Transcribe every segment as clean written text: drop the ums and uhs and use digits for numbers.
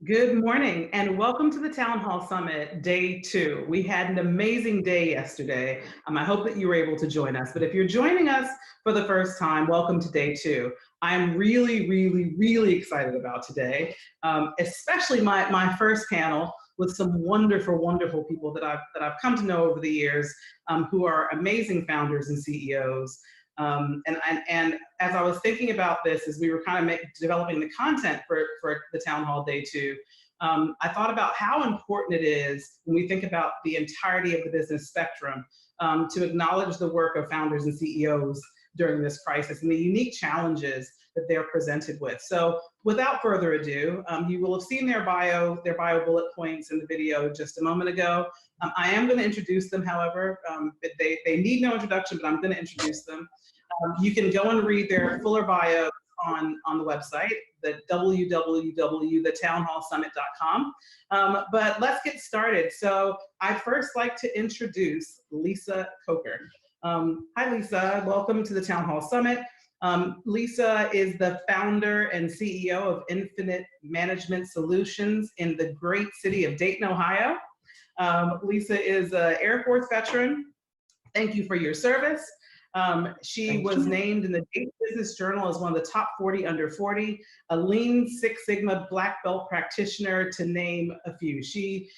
Good morning and welcome to the Town Hall Summit, day 2. We had an amazing day yesterday. I hope that you were able to join us, but if you're joining us for the first time, welcome to day 2. I'm really excited about today, especially my first panel with some wonderful people that I've come to know over the years, who are amazing founders and CEOs. And as I was thinking about this, as we were kind of developing the content for the Town Hall Day 2, I thought about how important it is when we think about the entirety of the business spectrum to acknowledge the work of founders and CEOs during this crisis and the unique challenges that they're presented with. So without further ado, you will have seen their bio bullet points in the video just a moment ago. I am going to introduce them, however. They need no introduction, but I'm going to introduce them. You can go and read their fuller bio on the website, the www.thetownhallsummit.com. But let's get started. So I'd first like to introduce Lisa Coker. Hi, Lisa. Welcome to the Town Hall Summit. Lisa is the founder and CEO of Infinite Management Solutions in the great city of Dayton, Ohio. Lisa is an Air Force veteran. Thank you for your service. She was named in the Dayton Business Journal as one of the top 40 under 40, a Lean Six Sigma Black Belt practitioner, to name a few. She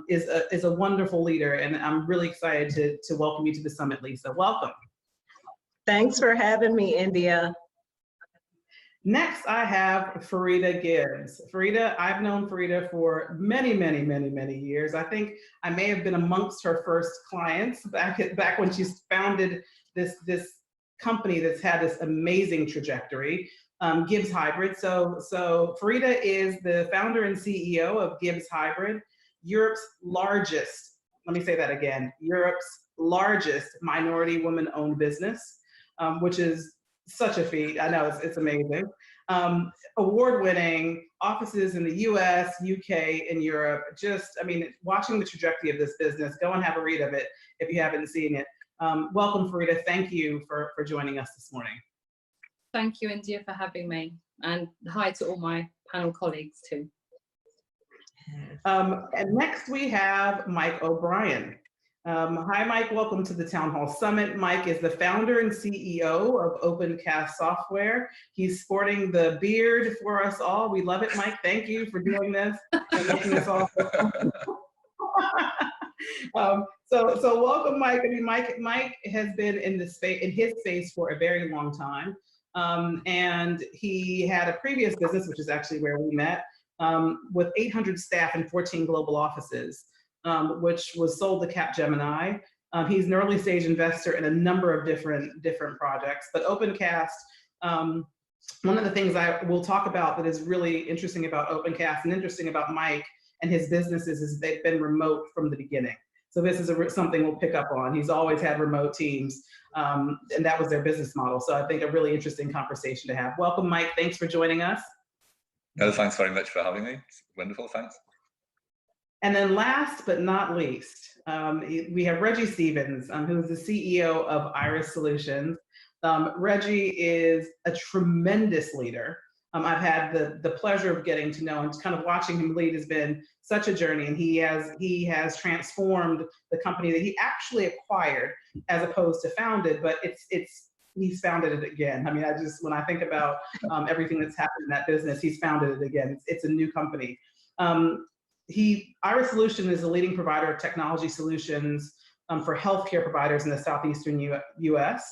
is a wonderful leader, and I'm really excited to welcome you to the summit, Lisa. Welcome. Thanks for having me, India. Next, I have Farida Gibbs. Farida, I've known Farida for many years. I think I may have been amongst her first clients back when she founded this company that's had this amazing trajectory, Gibbs Hybrid. So Farida is the founder and CEO of Gibbs Hybrid, Europe's largest, let me say that again, Europe's largest minority woman-owned business, which is such a feat. I know it's amazing. Award-winning, offices in the US, UK, and Europe. Just, I mean, watching the trajectory of this business, go and have a read of it if you haven't seen it. Welcome, Farida. Thank you for joining us this morning. Thank you, India, for having me. And hi to all my panel colleagues too. And next we have Mike O'Brien. Hi, Mike. Welcome to the Town Hall Summit. Mike is the founder and CEO of Opencast Software. He's sporting the beard for us all. We love it, Mike. Thank you for doing this and making us all. So welcome, Mike. I mean, Mike has been in his space for a very long time, and he had a previous business, which is actually where we met, with 800 staff and 14 global offices, which was sold to Capgemini. He's an early stage investor in a number of different projects. But Opencast, one of the things I will talk about that is really interesting about Opencast and interesting about Mike and his businesses is they've been remote from the beginning. So this is something we'll pick up on. He's always had remote teams, and that was their business model. So I think a really interesting conversation to have. Welcome, Mike. Thanks for joining us. No, thanks very much for having me. It's wonderful, thanks. And then last but not least, we have Reggie Stevens, who is the CEO of Iris Solutions. Reggie is a tremendous leader. I've had the pleasure of getting to know and kind of watching him lead has been such a journey, and he has transformed the company that he actually acquired as opposed to founded, but he's founded it again. I mean, when I think about everything that's happened in that business, he's founded it again. It's a new company. Iris Solutions is a leading provider of technology solutions for healthcare providers in the southeastern US.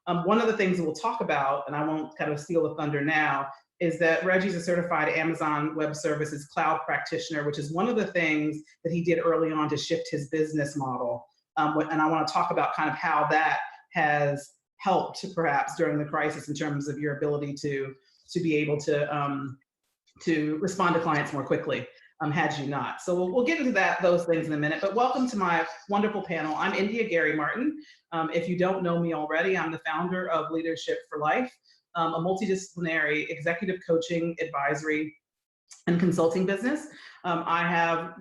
One of the things that we'll talk about, and I won't kind of steal the thunder now, is that Reggie's a certified Amazon Web Services cloud practitioner, which is one of the things that he did early on to shift his business model. And I want to talk about kind of how that has helped perhaps during the crisis in terms of your ability to be able to respond to clients more quickly. Had you not. So we'll get into those things in a minute, but welcome to my wonderful panel. I'm India Gary Martin. If you don't know me already, I'm the founder of Leadership for Life, a multidisciplinary executive coaching, advisory, and consulting business. I have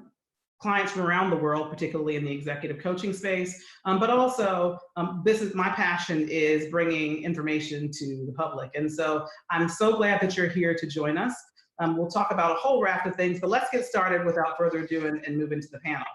clients from around the world, particularly in the executive coaching space, but also my passion is bringing information to the public. And so I'm so glad that you're here to join us. We'll talk about a whole raft of things, but let's get started without further ado and move into the panel.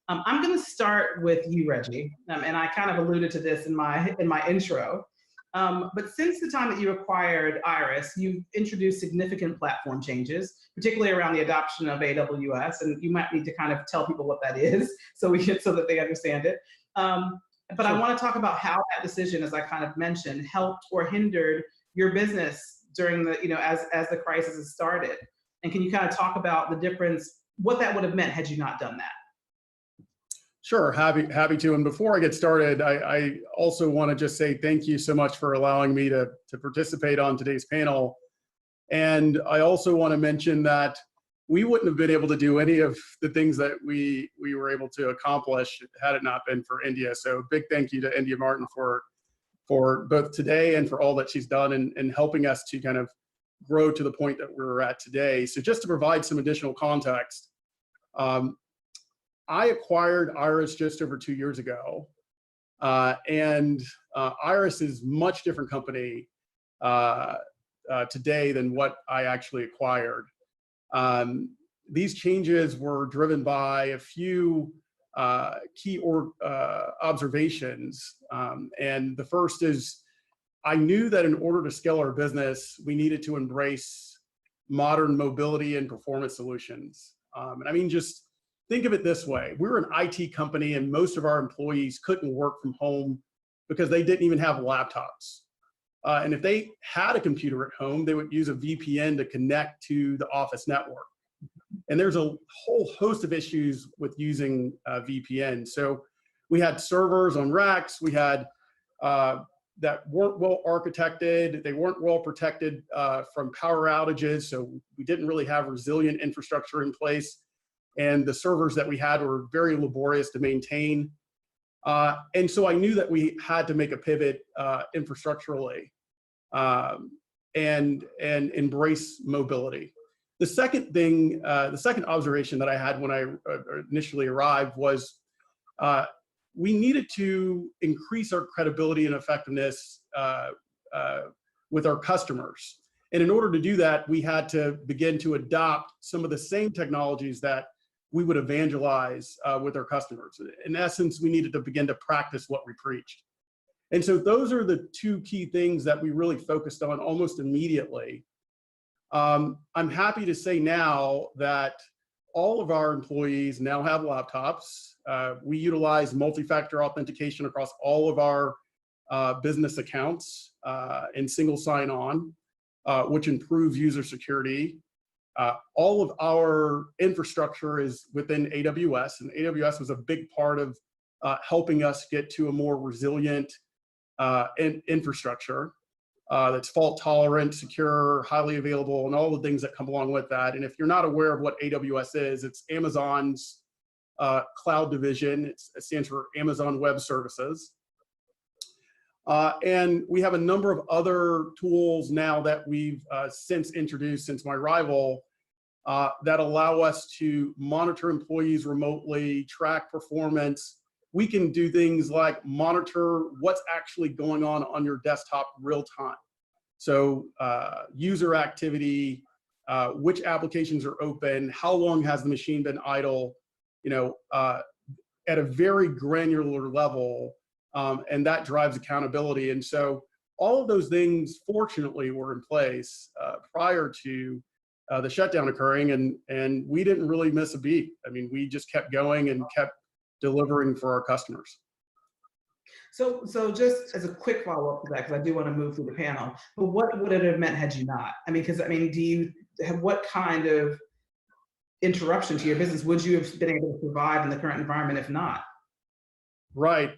I'm going to start with you, Reggie, and I kind of alluded to this in my intro. But since the time that you acquired Iris, you've introduced significant platform changes, particularly around the adoption of AWS, and you might need to kind of tell people what that is so that they understand it. But I want to talk about how that decision, as I kind of mentioned, helped or hindered your business during the, as the crisis has started. And can you kind of talk about the difference, what that would have meant had you not done that? Sure, happy to. And before I get started, I also want to just say thank you so much for allowing me to participate on today's panel. And I also want to mention that we wouldn't have been able to do any of the things that we were able to accomplish had it not been for India. So big thank you to India Martin for both today and for all that she's done in helping us to kind of grow to the point that we're at today. So just to provide some additional context, I acquired Iris just over 2 years ago, and Iris is a much different company today than what I actually acquired. These changes were driven by a few key observations, and the first is I knew that in order to scale our business, we needed to embrace modern mobility and performance solutions. And I mean, just think of it this way. We're an IT company and most of our employees couldn't work from home because they didn't even have laptops. And if they had a computer at home, they would use a VPN to connect to the office network. And there's a whole host of issues with using VPN. So we had servers on racks, we had that weren't well architected, they weren't well protected from power outages, so we didn't really have resilient infrastructure in place. And the servers that we had were very laborious to maintain. And so I knew that we had to make a pivot infrastructurally and embrace mobility. The second thing, the second observation that I had when I initially arrived was we needed to increase our credibility and effectiveness with our customers. And in order to do that, we had to begin to adopt some of the same technologies that we would evangelize with our customers. In essence, we needed to begin to practice what we preached. And so those are the two key things that we really focused on almost immediately. I'm happy to say now that all of our employees now have laptops. We utilize multi-factor authentication across all of our business accounts and single sign-on, which improves user security. All of our infrastructure is within AWS, and AWS was a big part of helping us get to a more resilient infrastructure that's fault tolerant, secure, highly available, and all the things that come along with that. And if you're not aware of what AWS is, it's Amazon's cloud division. It stands for Amazon Web Services. And we have a number of other tools now that we've since introduced since my arrival that allow us to monitor employees remotely, track performance. We can do things like monitor what's actually going on your desktop real time. So user activity, which applications are open, how long has the machine been idle, at a very granular level. And that drives accountability. And so all of those things, fortunately, were in place prior to the shutdown occurring, and we didn't really miss a beat. I mean, we just kept going and kept delivering for our customers. So just as a quick follow-up to that, because I do want to move through the panel, but what would it have meant had you not? I mean, do you have, what kind of interruption to your business would you have been able to provide in the current environment if not? Right.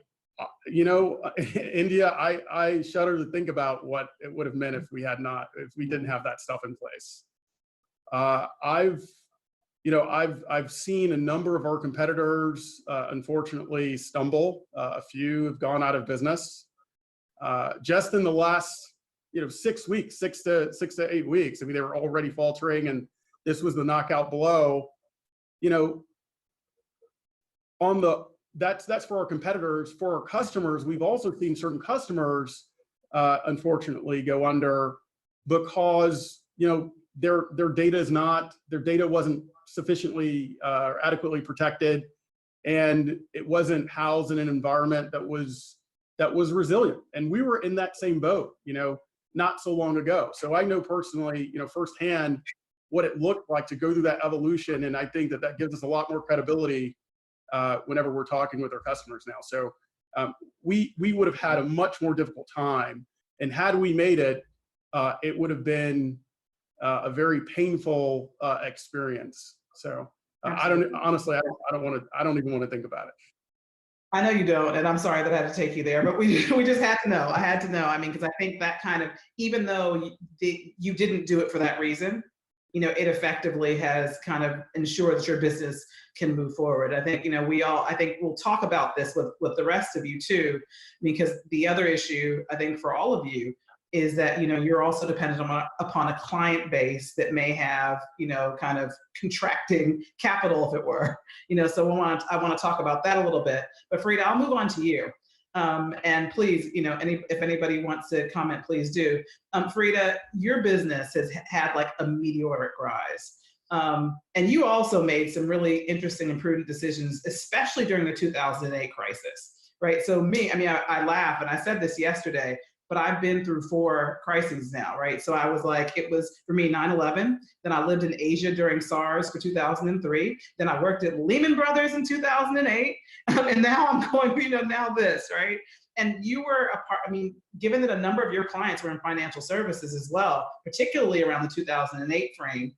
India, I shudder to think about what it would have meant if we didn't have that stuff in place. I've seen a number of our competitors, unfortunately, stumble. A few have gone out of business. Just in the last, 6 weeks, 6 to 8 weeks. I mean, they were already faltering, and this was the knockout blow. That's for our competitors. For our customers, we've also seen certain customers, unfortunately, go under because their data wasn't sufficiently adequately protected, and it wasn't housed in an environment that was resilient. And we were in that same boat, not so long ago. So I know personally, firsthand what it looked like to go through that evolution. And I think that gives us a lot more credibility whenever we're talking with our customers now. So we would have had a much more difficult time. And had we made it, it would have been a very painful experience. So I don't even want to think about it. I know you don't, and I'm sorry that I had to take you there, but we just had to know. I had to know. I mean, because I think that kind of, even though you didn't do it for that reason, it effectively has kind of ensured that your business can move forward. I think, I think we'll talk about this with the rest of you too, because the other issue, I think for all of you, is that, you're also dependent upon a client base that may have, kind of contracting capital, if it were, so I want to talk about that a little bit. But Farida, I'll move on to you. And please, if anybody wants to comment, please do. Farida, your business has had like a meteoric rise. And you also made some really interesting and prudent decisions, especially during the 2008 crisis, right? So I laugh, and I said this yesterday, but I've been through 4 crises now, right? So I was like, it was for me 9/11, then I lived in Asia during SARS for 2003, then I worked at Lehman Brothers in 2008, and now I'm going, now this, right? And you were a part, given that a number of your clients were in financial services as well, particularly around the 2008 frame,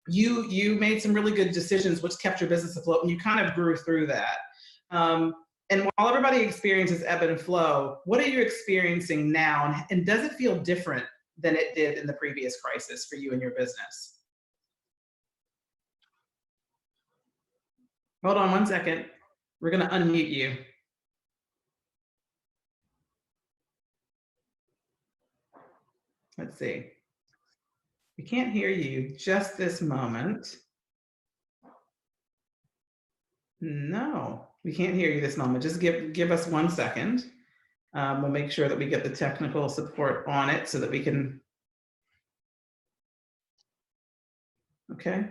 you made some really good decisions which kept your business afloat, and you kind of grew through that. And while everybody experiences ebb and flow, what are you experiencing now? And does it feel different than it did in the previous crisis for you and your business? Hold on one second. We're going to unmute you. Let's see. We can't hear you just this moment. No, we can't hear you this moment. Just give us 1 second. We'll make sure that we get the technical support on it so that we can. Okay.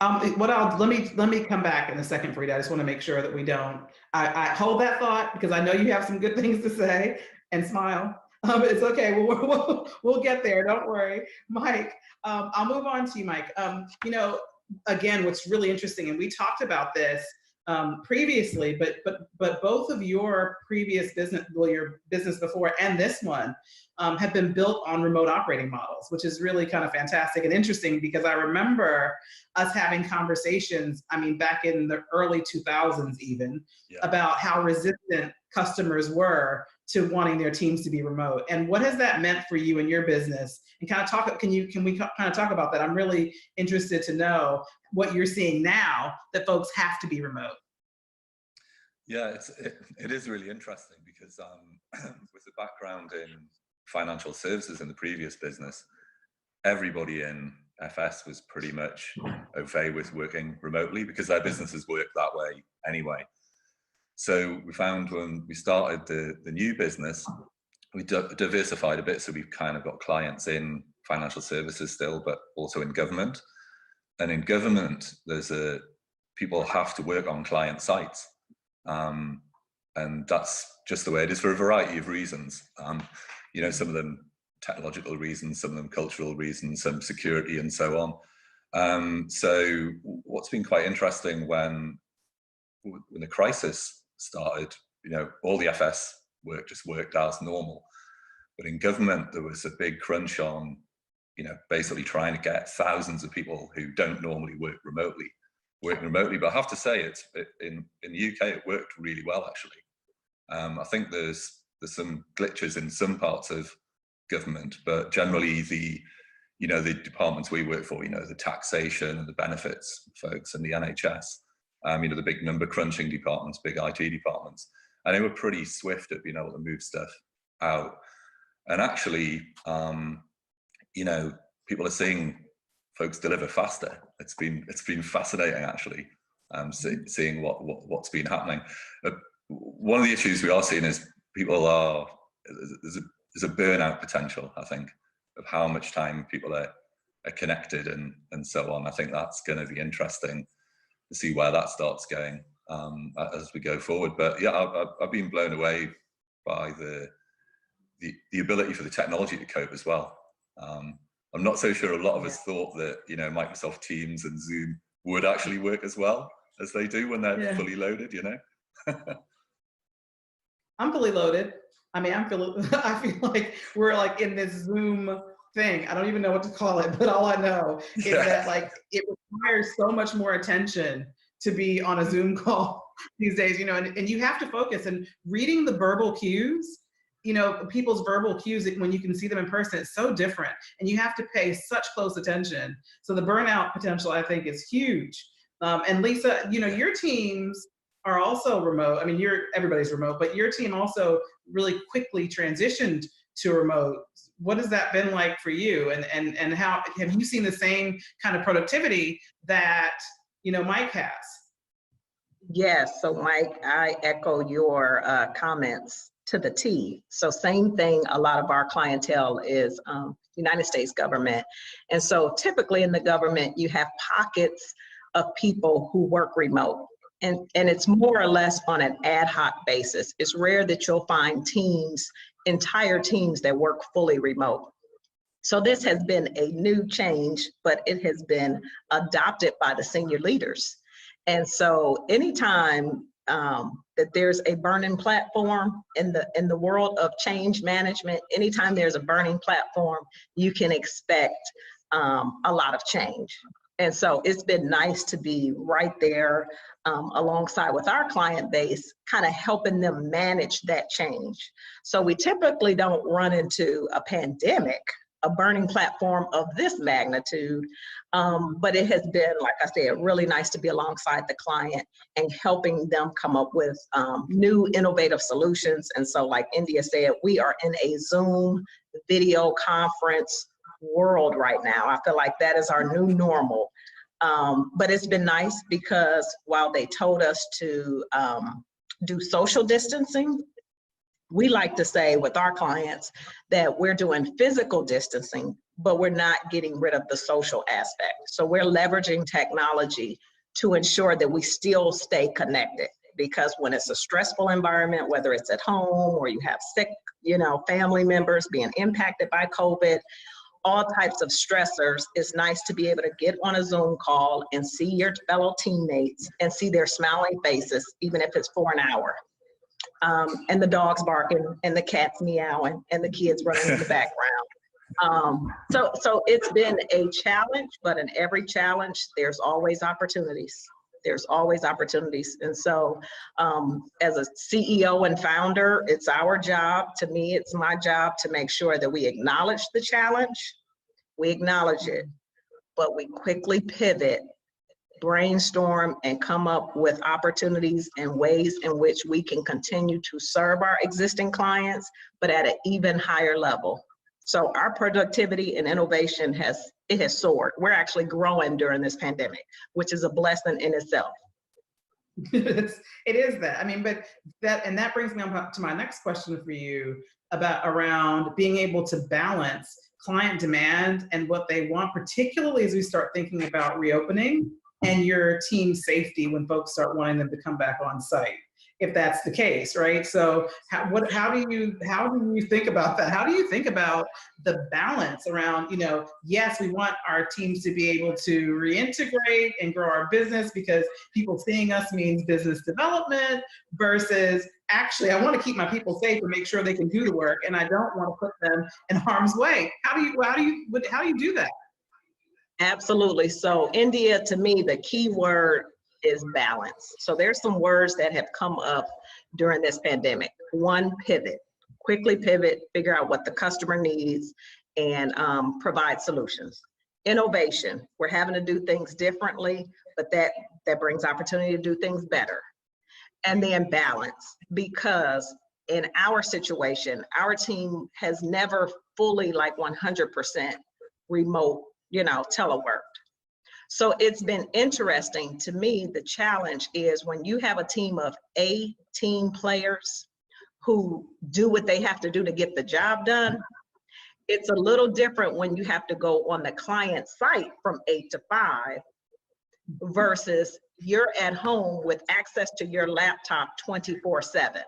Let me come back in a second, Farida. I just want to make sure that we don't. I hold that thought because I know you have some good things to say, and smile. It's okay. We'll get there. Don't worry, Mike. I'll move on to you, Mike. Again, what's really interesting, and we talked about this previously, but both of your previous business, your business before and this one, have been built on remote operating models, which is really kind of fantastic and interesting because I remember us having conversations, back in the early 2000s even, about how resistant customers were to wanting their teams to be remote. And what has that meant for you and your business? And kind of can we kind of talk about that? I'm really interested to know what you're seeing now that folks have to be remote. Yeah, it is really interesting because with the background in financial services in the previous business, everybody in FS was pretty much au fait with working remotely because their businesses work that way anyway. So we found when we started the new business, we diversified a bit. So we've kind of got clients in financial services still, but also in government. And in government, people have to work on client sites. And that's just the way it is for a variety of reasons. Some of them technological reasons, some of them cultural reasons, some security and so on. So what's been quite interesting when the crisis started, all the FS work just worked as normal. But in government, there was a big crunch on, basically trying to get thousands of people who don't normally work remotely. But I have to say, in the UK, it worked really well, actually. I think there's some glitches in some parts of government, but generally the departments we work for, the taxation and the benefits folks and the NHS, the big number crunching departments, big IT departments, and they were pretty swift at being able to move stuff out. And actually, people are seeing folks deliver faster. It's been fascinating, actually, seeing what's been happening. One of the issues we are seeing is there's a burnout potential, I think, how much time people are connected and so on. I think that's going to be interesting to see where that starts going as we go forward. But yeah, I've been blown away by the ability for the technology to cope as well. I'm not so sure a lot of us thought that, you know, Microsoft Teams and Zoom would actually work as well as they do when they're fully loaded, you know? I'm fully loaded. I mean, I feel like we're like in this Zoom thing. I don't even know what to call it, but all I know is that like it requires so much more attention to be on a Zoom call these days, you know, and you have to focus, and reading the verbal cues, you know, people's verbal cues when you can see them in person, it's so different, and you have to pay such close attention. So the burnout potential, I think, is huge. And Lisa, you know, your teams are also remote. I mean, everybody's remote, but your team also really quickly transitioned to remote. What has that been like for you? And how have you seen the same kind of productivity that, you know, Mike has? Yes, so Mike, I echo your comments to the T. So same thing, a lot of our clientele is United States government. And so typically in the government, you have pockets of people who work remote. And it's more or less on an ad hoc basis. It's rare that you'll find teams, entire teams that work fully remote. So this has been a new change, but it has been adopted by the senior leaders. And so anytime that there's a burning platform in the world of change management, anytime there's a burning platform, you can expect a lot of change. And so it's been nice to be right there alongside with our client base, kind of helping them manage that change. So we typically don't run into a pandemic, a burning platform of this magnitude, but it has been, like I said, really nice to be alongside the client and helping them come up with new innovative solutions. And so like India said, we are in a Zoom video conference world right now. I feel like that is our new normal. But it's been nice because while they told us to do social distancing, we like to say with our clients that we're doing physical distancing, but we're not getting rid of the social aspect. So we're leveraging technology to ensure that we still stay connected, because when it's a stressful environment, whether it's at home or you have sick, you know, family members being impacted by COVID, all types of stressors, it's nice to be able to get on a Zoom call and see your fellow teammates and see their smiling faces, even if it's for an hour. And the dogs barking and the cats meowing and the kids running in the background. So it's been a challenge, but in every challenge, there's always opportunities. There's always opportunities. And so as a CEO and founder, it's our job, to me, it's my job to make sure that we acknowledge the challenge, we acknowledge it, but we quickly pivot, brainstorm, and come up with opportunities and ways in which we can continue to serve our existing clients, but at an even higher level. So our productivity and innovation has soared. We're actually growing during this pandemic, which is a blessing in itself. It is that. I mean, but that brings me on to my next question for you around being able to balance client demand and what they want, particularly as we start thinking about reopening and your team's safety when folks start wanting them to come back on site, if that's the case, right? So how do you think about that? How do you think about the balance around, you know, yes, we want our teams to be able to reintegrate and grow our business because people seeing us means business development, versus actually, I want to keep my people safe and make sure they can do the work, and I don't want to put them in harm's way. How do you do that? Absolutely. So India, to me, the key word is balance. So there's some words that have come up during this pandemic. One, pivot, quickly pivot, figure out what the customer needs, and provide solutions. Innovation, we're having to do things differently, but that brings opportunity to do things better. And then balance, because in our situation, our team has never fully like 100% remote, you know, teleworked. So it's been interesting to me. The challenge is when you have a team of team players who do what they have to do to get the job done, It's a little different when you have to go on the client site from 8 to 5 versus you're at home with access to your laptop 24/7.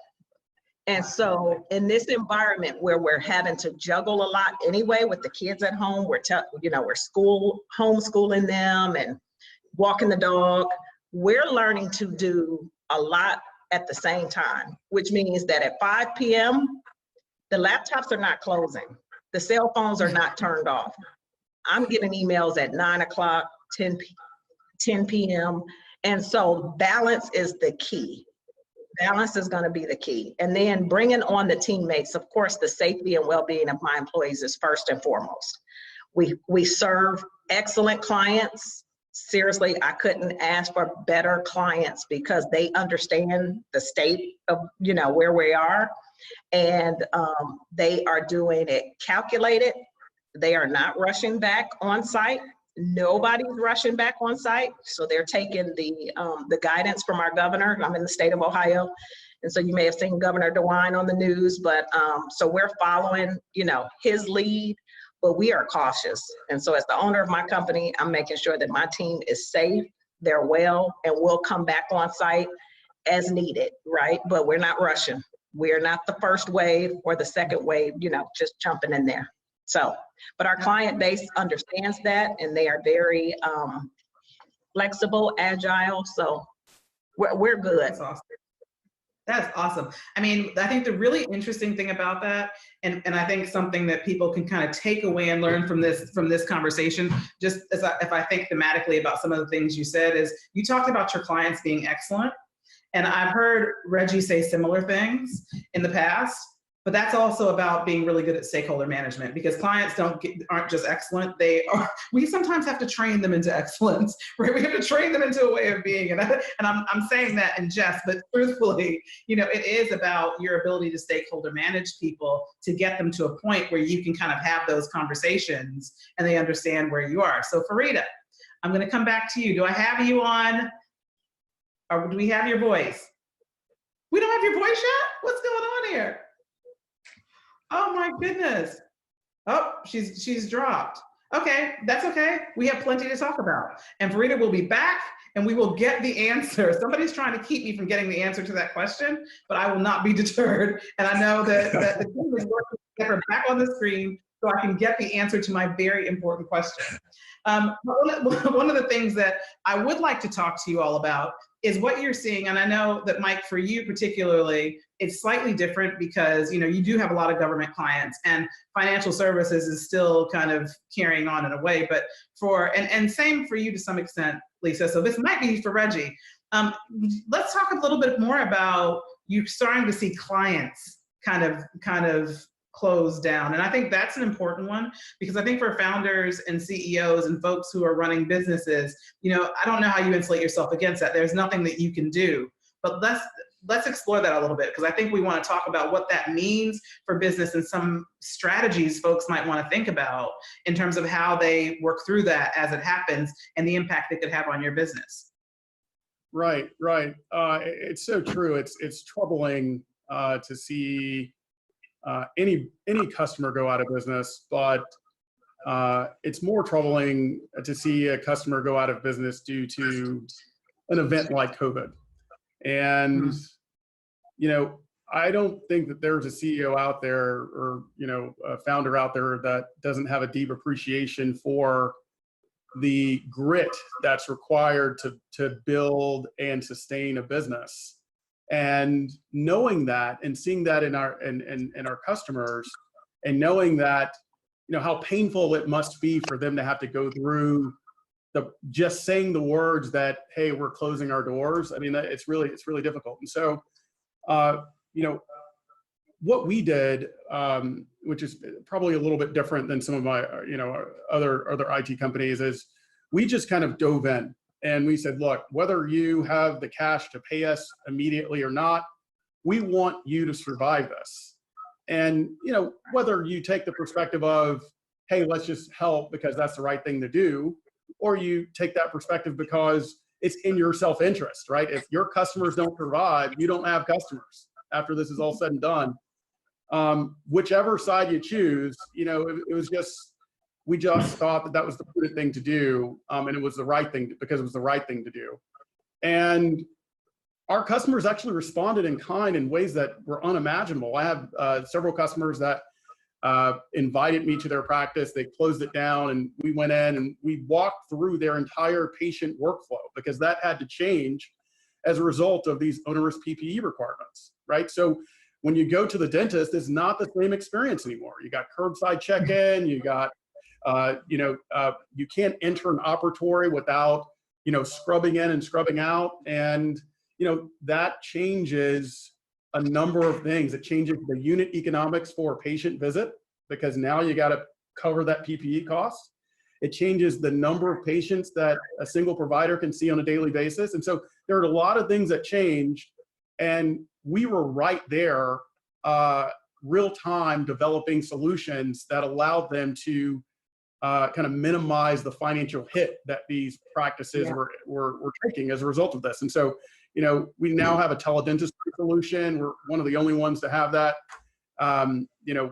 And so in this environment where we're having to juggle a lot anyway with the kids at home, we're homeschooling them and walking the dog, we're learning to do a lot at the same time, which means that at 5 p.m., the laptops are not closing. The cell phones are not turned off. I'm getting emails at 9 o'clock, 10 p.m. And so balance is the key. Balance is going to be the key. And then bringing on the teammates, of course, the safety and well-being of my employees is first and foremost. We serve excellent clients. Seriously, I couldn't ask for better clients because they understand the state of, where we are. And they are doing it calculated. They are not rushing back on site. Nobody's rushing back on site. So they're taking the guidance from our governor. I'm in the state of Ohio. And so you may have seen Governor DeWine on the news, but so we're following, his lead, but we are cautious. And so as the owner of my company, I'm making sure that my team is safe, they're well, and we'll come back on site as needed, right? But we're not rushing. We're not the first wave or the second wave, just jumping in there. So, but our client base understands that, and they are very flexible, agile. So we're good. That's awesome. That's awesome. I mean, I think the really interesting thing about that, and I think something that people can kind of take away and learn from this conversation, just as if I think thematically about some of the things you said, is you talked about your clients being excellent. And I've heard Reggie say similar things in the past, but that's also about being really good at stakeholder management, because clients aren't just excellent. We sometimes have to train them into excellence, right? We have to train them into a way of being. And I'm saying that in jest, but truthfully, it is about your ability to stakeholder manage people to get them to a point where you can kind of have those conversations and they understand where you are. So Farida, I'm going to come back to you. Do I have you on? Or do we have your voice? We don't have your voice yet? What's going on here? Oh my goodness. Oh, she's dropped. Okay, that's okay. We have plenty to talk about. And Farida will be back and we will get the answer. Somebody's trying to keep me from getting the answer to that question, but I will not be deterred. And I know that the team is working to get her back on the screen so I can get the answer to my very important question. One of the things that I would like to talk to you all about is what you're seeing. And I know that, Mike, for you particularly, it's slightly different because, you do have a lot of government clients and financial services is still kind of carrying on in a way, but and same for you to some extent, Lisa. So this might be for Reggie. Let's talk a little bit more about you starting to see clients kind of close down. And I think that's an important one, because I think for founders and CEOs and folks who are running businesses, I don't know how you insulate yourself against that. There's nothing that you can do, but let's explore that a little bit, because I think we want to talk about what that means for business and some strategies folks might want to think about in terms of how they work through that as it happens and the impact it could have on your business. Right. It's so true. It's troubling to see any customer go out of business, but it's more troubling to see a customer go out of business due to an event like COVID. And, I don't think that there's a CEO out there or, a founder out there that doesn't have a deep appreciation for the grit that's required to build and sustain a business. And knowing that and seeing that in our customers, and knowing that, how painful it must be for them to have to go through just saying the words that, hey, we're closing our doors. I mean, it's really difficult. And so, what we did, which is probably a little bit different than some of my, other IT companies, is we just kind of dove in. And we said, look, whether you have the cash to pay us immediately or not, we want you to survive this. And, whether you take the perspective of, hey, let's just help because that's the right thing to do, or you take that perspective because it's in your self-interest, right? If your customers don't survive, you don't have customers after this is all said and done. whichever side you choose, you know, it was just, we just thought that that was the prudent thing to do, and it was the right thing because it was the right thing to do. And our customers actually responded in kind in ways that were unimaginable. I have several customers that invited me to their practice. They closed it down, and we went in and we walked through their entire patient workflow because that had to change as a result of these onerous PPE requirements, right? So when you go to the dentist, it's not the same experience anymore. You got curbside check-in, you got, you can't enter an operatory without, scrubbing in and scrubbing out. And, that changes a number of things. It changes the unit economics for a patient visit because now you got to cover that PPE cost. It changes the number of patients that a single provider can see on a daily basis. And so there are a lot of things that changed, and we were right there, real time developing solutions that allowed them to kind of minimize the financial hit that these practices were taking as a result of this. And so, we now have a teledentistry solution. We're one of the only ones to have that.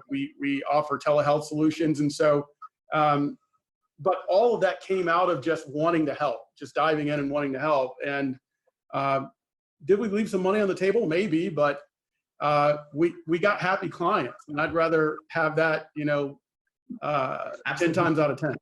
We offer telehealth solutions. And so, but all of that came out of just wanting to help, just diving in and wanting to help. And did we leave some money on the table? Maybe, but we got happy clients, and I'd rather have that, 10 times out of 10.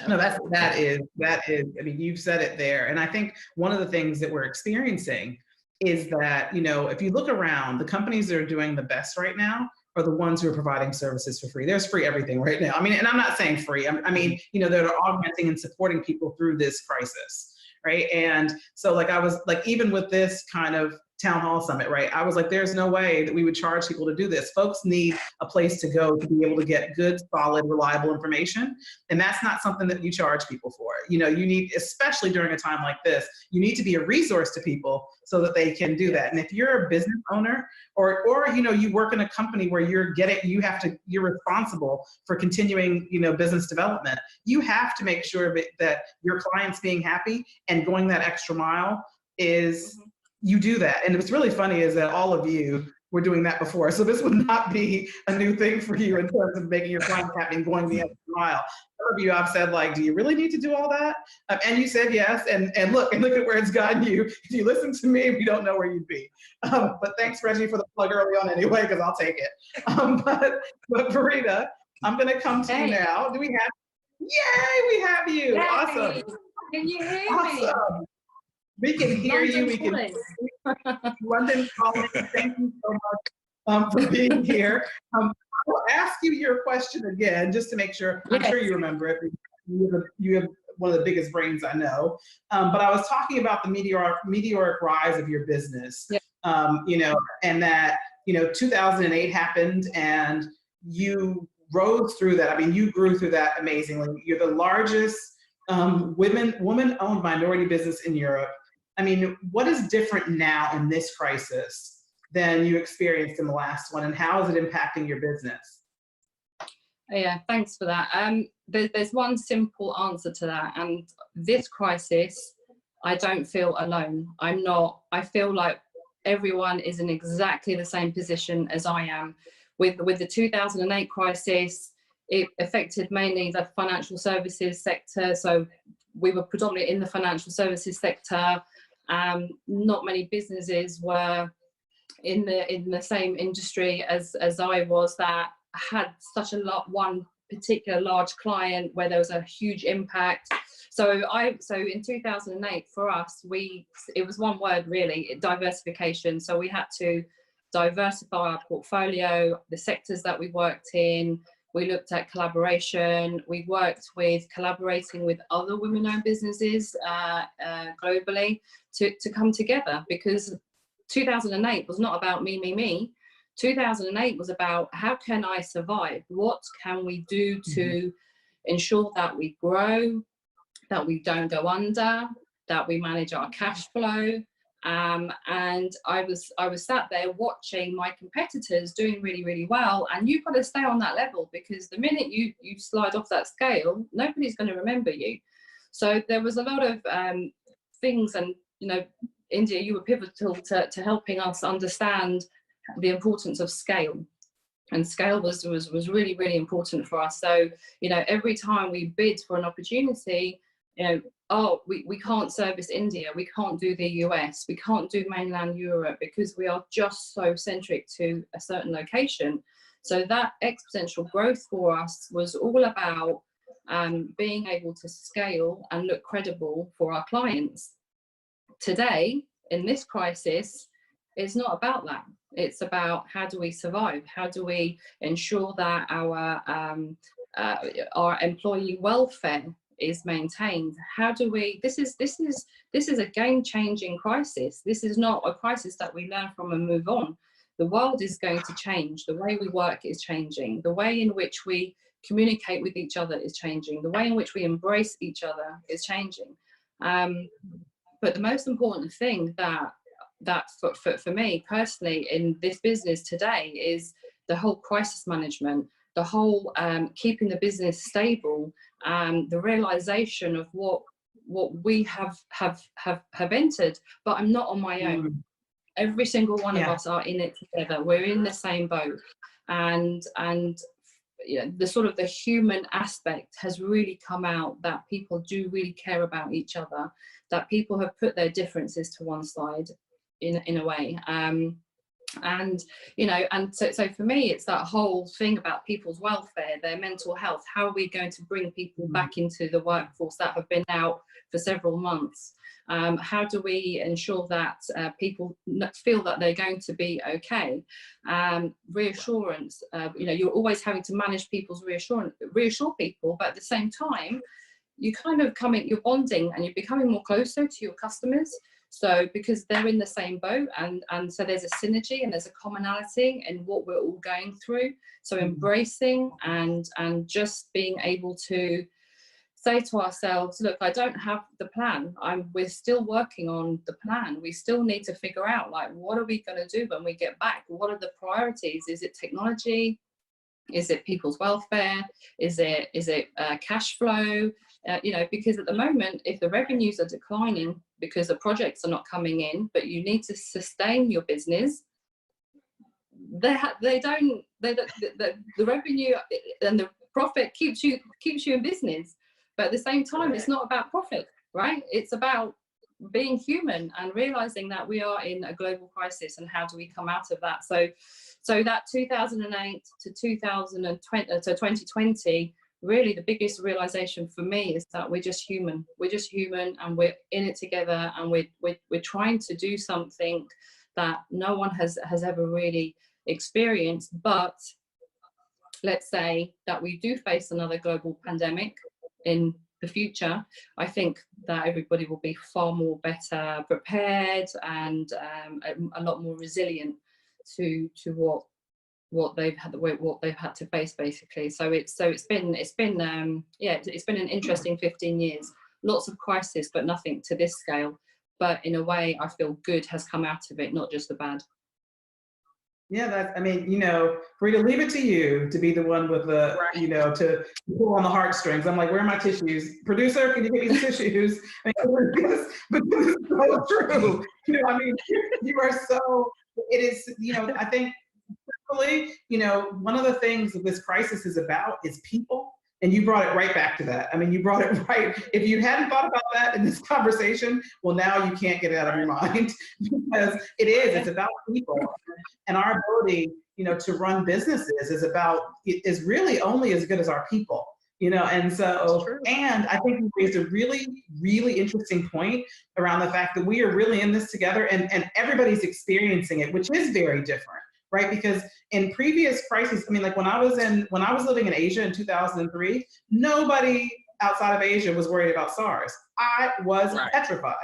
No, that is, I mean, you've said it there. And I think one of the things that we're experiencing is that, if you look around, the companies that are doing the best right now are the ones who are providing services for free. There's free everything right now. I mean, and I'm not saying free, I mean, that are augmenting and supporting people through this crisis, right? And so I was even with this kind of town hall summit, right? I was like, there's no way that we would charge people to do this. Folks need a place to go to be able to get good, solid, reliable information. And that's not something that you charge people for. You need, especially during a time like this, you need to be a resource to people so that they can do that. And if you're a business owner or you work in a company where you're responsible for continuing, business development, you have to make sure that your clients being happy and going that extra mile is, you do that. And what's really funny is that all of you were doing that before. So this would not be a new thing for you in terms of making your clients happy and going the extra mile. Some of you I've said, do you really need to do all that? And you said yes. And look at where it's gotten you. If you listen to me, we don't know where you'd be. But thanks, Reggie, for the plug early on anyway, because I'll take it. But Verita, I'm going to come to you now. Do we have? Yay, we have you. Yay. Awesome. Can you hear me? Awesome. We can hear you. We can. London calling. Thank you so much for being here. I'll ask you your question again, just to make sure. I'm sure you remember it. You have one of the biggest brains I know. But I was talking about the meteoric rise of your business. Yeah. And that 2008 happened, and you rose through that. I mean, you grew through that amazingly. You're the largest women-owned minority business in Europe. I mean, what is different now in this crisis than you experienced in the last one, and how is it impacting your business? Yeah, thanks for that. There's one simple answer to that, and this crisis, I don't feel alone. I feel like everyone is in exactly the same position as I am. With the 2008 crisis, it affected mainly the financial services sector. So we were predominantly in the financial services sector. Not many businesses were in the same industry as I was that had such one particular large client where there was a huge impact. So in 2008 for us, it was one word really, diversification. So we had to diversify our portfolio, the sectors that we worked in. We looked at collaboration. We worked with collaborating with other women-owned businesses globally to come together, because 2008 was not about me. 2008 was about how can I survive? What can we do to ensure that we grow, that we don't go under, that we manage our cash flow? And I was sat there watching my competitors doing really, really well, and you've got to stay on that level, because the minute you slide off that scale, nobody's going to remember you. So there was a lot of things, and India, you were pivotal to helping us understand the importance of scale. And scale was really, really important for us. So, you know, every time we bid for an opportunity, you know, oh, we can't service India, we can't do the US, we can't do mainland Europe because we are just so centric to a certain location. So that exponential growth for us was all about being able to scale and look credible for our clients. Today, in this crisis, it's not about that. It's about how do we survive? How do we ensure that our employee welfare is maintained? How do we? This is a game-changing crisis. This is not a crisis that we learn from and move on. The world is going to change. The way we work is changing. The way in which we communicate with each other is changing. The way in which we embrace each other is changing. But the most important thing that for me personally in this business today is the whole crisis management, the whole keeping the business stable, the realization of what we have entered. But I'm not on my own. Every single one of us are in it together. We're in the same boat, and you know, the sort of the human aspect has really come out, that people do really care about each other, that people have put their differences to one side in a way. And you know, and so for me it's that whole thing about people's welfare, their mental health. How are we going to bring people back into the workforce that have been out for several months? How do we ensure that people feel that they're going to be okay? Reassurance, you know, you're always having to manage people's reassure people, but at the same time you kind of you're bonding and you're becoming more closer to your customers. So because they're in the same boat, and so there's a synergy and there's a commonality in what we're all going through. So embracing and just being able to say to ourselves, look, I don't have the plan. We're still working on the plan. We still need to figure out, like, what are we going to do when we get back? What are the priorities? Is it technology? Is it people's welfare? Is it cash flow? You know, because at the moment, if the revenues are declining because the projects are not coming in, but you need to sustain your business, the revenue and the profit keeps you in business. But at the same time, it's not about profit, right? It's about being human and realizing that we are in a global crisis, and how do we come out of that? So that 2008 to 2020, really the biggest realization for me is that we're just human. We're just human, and we're in it together, and we're trying to do something that no one has ever really experienced. But let's say that we do face another global pandemic in the future, I think that everybody will be far more better prepared and a lot more resilient to what they've had to face, basically. So it's been an interesting 15 years. Lots of crisis, but nothing to this scale. But in a way, I feel good has come out of it, not just the bad. Yeah, I mean, you know, Farida, leave it to you to be the one with the, you know, to pull on the heartstrings. I'm like, where are my tissues? Producer, can you get me some tissues? I mean, but this is so true. You know, I mean, you are so, it is, you know, I think, you know, one of the things that this crisis is about is people. And you brought it right back to that. I mean, you brought it right. If you hadn't thought about that in this conversation, well, now you can't get it out of your mind, because it's about people. And our ability, you know, to run businesses is really only as good as our people, you know. And so, and I think you raised a really, really interesting point around the fact that we are really in this together, and everybody's experiencing it, which is very different. Right, because in previous crises, I mean, like when I was living in Asia in 2003, nobody outside of Asia was worried about SARS. I was petrified,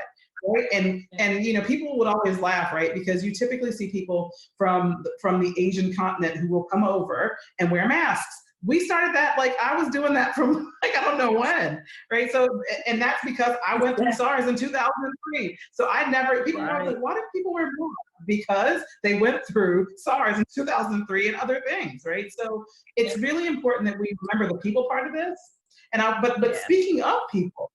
right? And you know, people would always laugh, right? Because you typically see people from the Asian continent who will come over and wear masks. We started that, like I was doing that from like, I don't know when, right? So, and that's because I went through SARS in 2003. So people are like, why do people wear masks? Because they went through SARS in 2003 and other things, right? So it's really important that we remember the people part of this. And but speaking of people,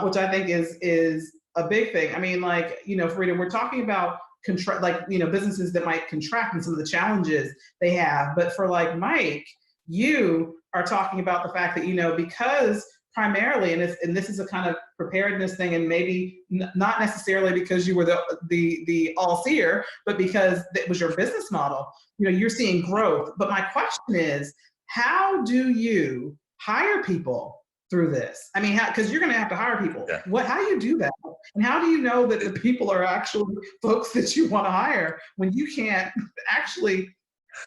which I think is a big thing. I mean, like, you know, Farida, we're talking about contract, like, you know, businesses that might contract and some of the challenges they have. But for like Mike, you are talking about the fact that, you know, because primarily, and this is a kind of preparedness thing, and maybe not necessarily because you were the all-seer, but because it was your business model, you know, you're seeing growth. But my question is, how do you hire people through this? I mean, because you're going to have to hire people. Yeah. How do you do that? And how do you know that the people are actually folks that you want to hire when you can't actually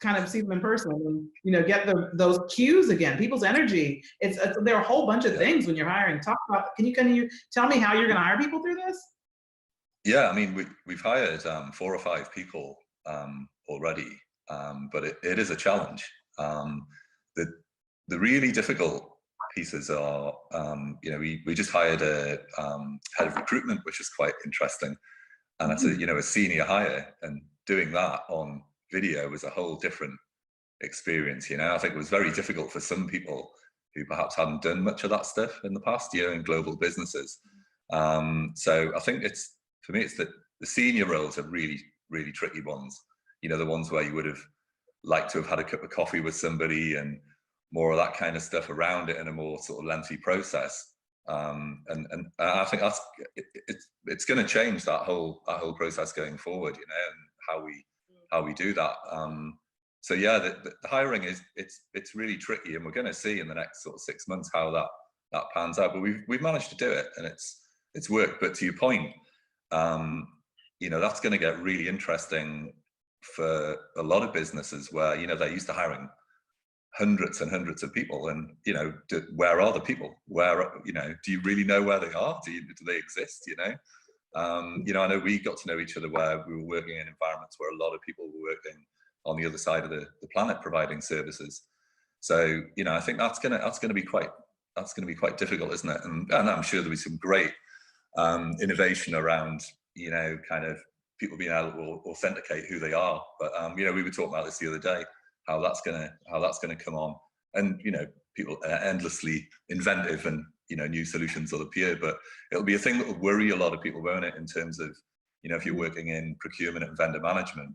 kind of see them in person and, you know, get those cues again, people's energy? There are a whole bunch of things when you're hiring. Talk about, can you tell me how you're going to hire people through this? Yeah, I mean, we've hired 4 or 5 people already, but it is a challenge. The really difficult pieces are, you know, we just hired a head of recruitment, which is quite interesting, and it's a senior hire, and doing that on video was a whole different experience. You know, I think it was very difficult for some people who perhaps hadn't done much of that stuff in the past year in global businesses. So I think for me, it's that the senior roles are really, really tricky ones. You know, the ones where you would have liked to have had a cup of coffee with somebody and more of that kind of stuff around it in a more sort of lengthy process. And I think it's going to change that whole process going forward. You know, and how we do that. So yeah, the hiring it's really tricky, and we're going to see in the next sort of 6 months how that pans out. But we've managed to do it, and it's worked. But to your point, you know, that's going to get really interesting for a lot of businesses where, you know, they're used to hiring hundreds and hundreds of people, and, you know, where are the people? Where, you know, do you really know where they are? Do they exist? You know, I know we got to know each other where we were working in environments where a lot of people were working on the other side of the planet providing services. So, you know, I think that's gonna be quite difficult, isn't it? And I'm sure there'll be some great innovation around, you know, kind of people being able to authenticate who they are. But you know, we were talking about this the other day, how that's gonna come on, and, you know, people are endlessly inventive, and, you know, new solutions will appear, but it'll be a thing that will worry a lot of people, won't it? In terms of, you know, if you're working in procurement and vendor management,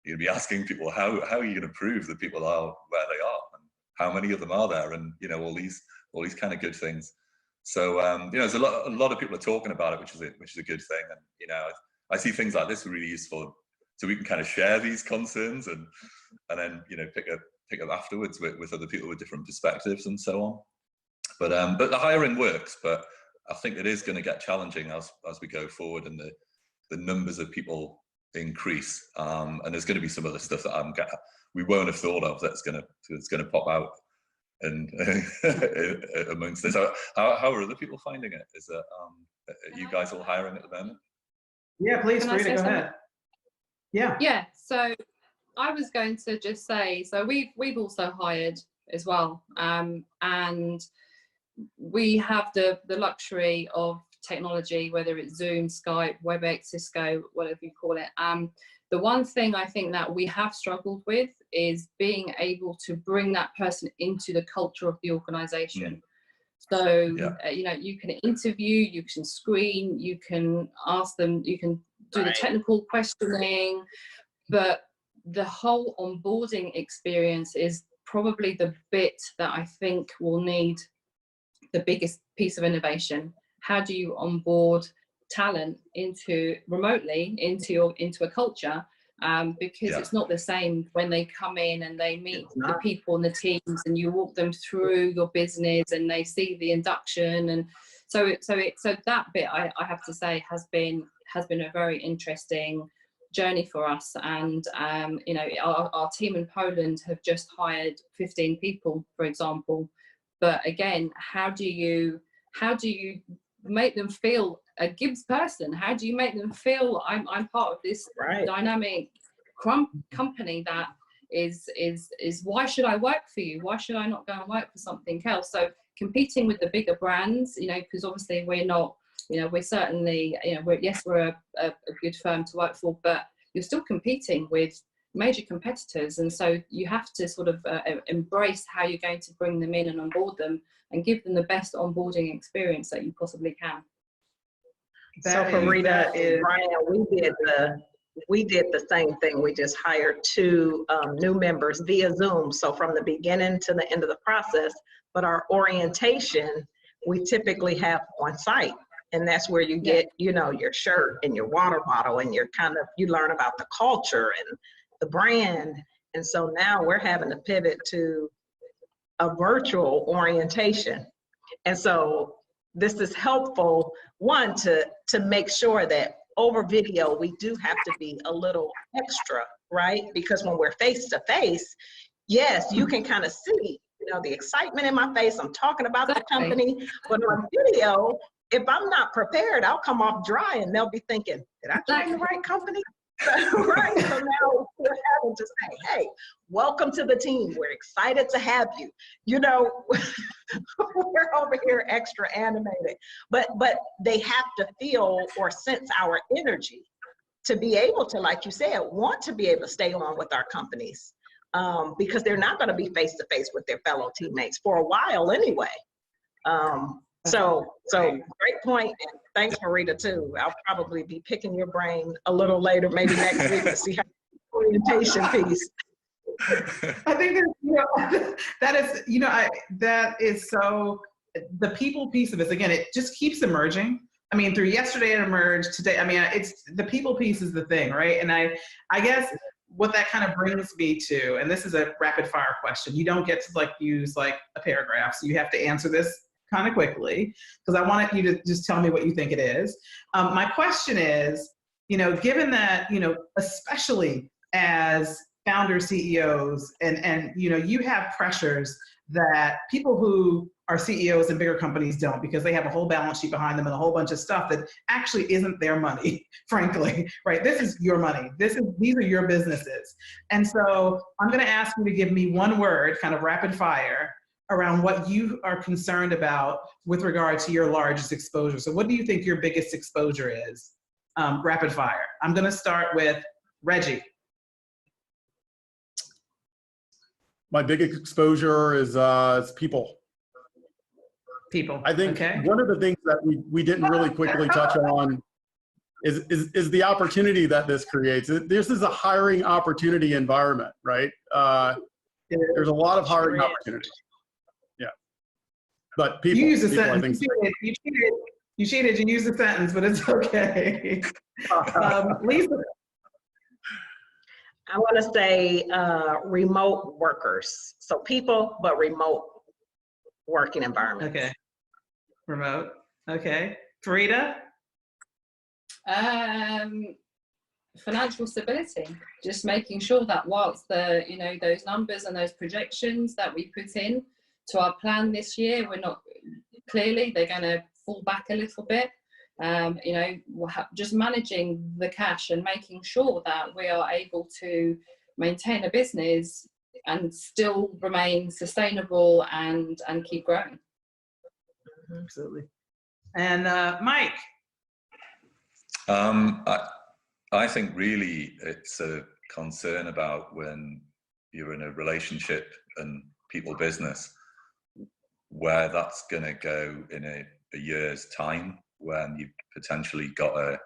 you'll be asking people, how are you going to prove that people are where they are, and how many of them are there, and, you know, all these kind of good things. So you know, there's a lot of people are talking about it, which is a good thing. And, you know, I see things like this are really useful, so we can kind of share these concerns and then, you know, pick up afterwards with other people with different perspectives and so on. But the hiring works, but I think it is going to get challenging as we go forward, and the numbers of people increase. And there's going to be some other stuff that we won't have thought of that's going to pop out and amongst this. How are other people finding it? Is that are you guys all hiring at the moment? Yeah, please, Can I Farida, say go ahead. Yeah. Yeah, so I was going to just say, so we've also hired as well, and we have the luxury of technology, whether it's Zoom, Skype, WebEx, Cisco, whatever you call it. The one thing I think that we have struggled with is being able to bring that person into the culture of the organization. So, you know, you can interview, you can screen, you can ask them, you can do the technical questioning, but the whole onboarding experience is probably the bit that I think will need the biggest piece of innovation. How do you onboard talent remotely into a culture? Because it's not the same when they come in and they meet the people and the teams, and you walk them through your business and they see the induction. And so that bit, I have to say, has been a very interesting journey for us. And you know, our team in Poland have just hired 15 people, for example. But again, how do you make them feel a Gibbs person? How do you make them feel I'm part of this dynamic company that is why should I work for you? Why should I not go and work for something else? So competing with the bigger brands, you know, because obviously we're not, you know, we're certainly, you know, we're a good firm to work for, but you're still competing with major competitors, and so you have to sort of embrace how you're going to bring them in and onboard them and give them the best onboarding experience that you possibly can. So Farida, Brian, we did we did the same thing. We just hired 2 new members via Zoom. So from the beginning to the end of the process, but our orientation, we typically have on site. And that's where you get, you know, your shirt and your water bottle and you learn about the culture and the brand. And so now we're having to pivot to a virtual orientation. And so this is helpful, one, to make sure that over video, we do have to be a little extra, right? Because when we're face to face, yes, you can kind of see, you know, the excitement in my face. I'm talking about the company, but on video, if I'm not prepared, I'll come off dry and they'll be thinking, did I join the right company? Right, so now we're having to say, hey, welcome to the team. We're excited to have you. You know, we're over here extra animated, but they have to feel or sense our energy to be able to, like you said, want to be able to stay on with our companies because they're not going to be face to face with their fellow teammates for a while anyway. So great point, and thanks, Marita, too. I'll probably be picking your brain a little later, maybe next week, to see how the orientation piece. I think that, you know, that is so, the people piece of this, again, it just keeps emerging. I mean, through yesterday it emerged, today, I mean, it's the people piece is the thing, right? And I guess what that kind of brings me to, and this is a rapid fire question, you don't get to like use like a paragraph, so you have to answer this kind of quickly, because I want you to just tell me what you think it is. My question is, you know, given that, you know, especially as founders, CEOs, and you know, you have pressures that people who are CEOs in bigger companies don't, because they have a whole balance sheet behind them and a whole bunch of stuff that actually isn't their money, frankly, right? This is your money. These are your businesses. And so I'm going to ask you to give me one word, kind of rapid fire, around what you are concerned about with regard to your largest exposure. So what do you think your biggest exposure is? Rapid fire. I'm gonna start with Reggie. My biggest exposure is people. People, I think okay. one of the things that we didn't really quickly touch on is the opportunity that this creates. This is a hiring opportunity environment, right? There's a lot of hiring opportunity. But people, you use a people, sentence. You cheated. You used a sentence, but it's okay. Lisa. I want to say remote workers. So people, but remote working environment. Okay. Remote. Okay. Farida. Financial stability. Just making sure that whilst the, you know, those numbers and those projections that we put in to our plan this year, we're not, clearly they're going to fall back a little bit. You know, just managing the cash and making sure that we are able to maintain a business and still remain sustainable and keep growing. Absolutely. And Mike. I think really it's a concern about when you're in a relationship and people business, where that's going to go in a year's time, when you've potentially got a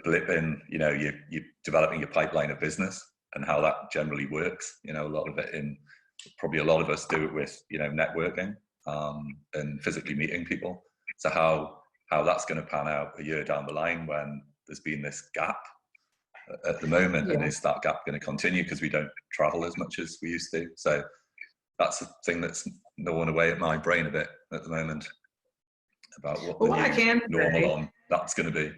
blip in, you know, you're developing your pipeline of business and how that generally works. You know, a lot of us do it with, you know, networking and physically meeting people. So how that's going to pan out a year down the line when there's been this gap at the moment, yeah. And is that gap going to continue because we don't travel as much as we used to? So that's a thing that's gnawing away at my brain a bit at the moment about what the normal on that's going to be.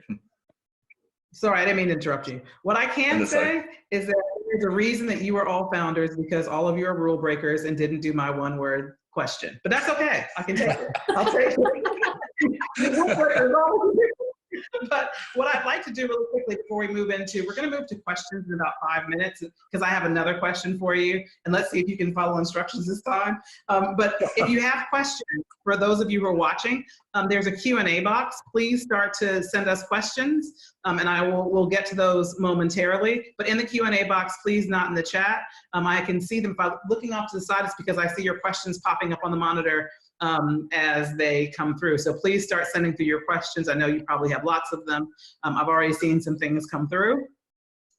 Sorry, I didn't mean to interrupt you. What I can say is that there's a reason that you are all founders, because all of you are rule breakers and didn't do my one word question. But that's okay. I can take it. I'll take it. But what I'd like to do really quickly before we move into, we're going to move to questions in about 5 minutes, because I have another question for you, and let's see if you can follow instructions this time. But if you have questions, for those of you who are watching, there's a Q&A box. Please start to send us questions, and we'll get to those momentarily. But in the Q&A box, please, not in the chat. I can see them by looking off to the side. It's because I see your questions popping up on the monitor as they come through. So please start sending through your questions. I know you probably have lots of them. I've already seen some things come through.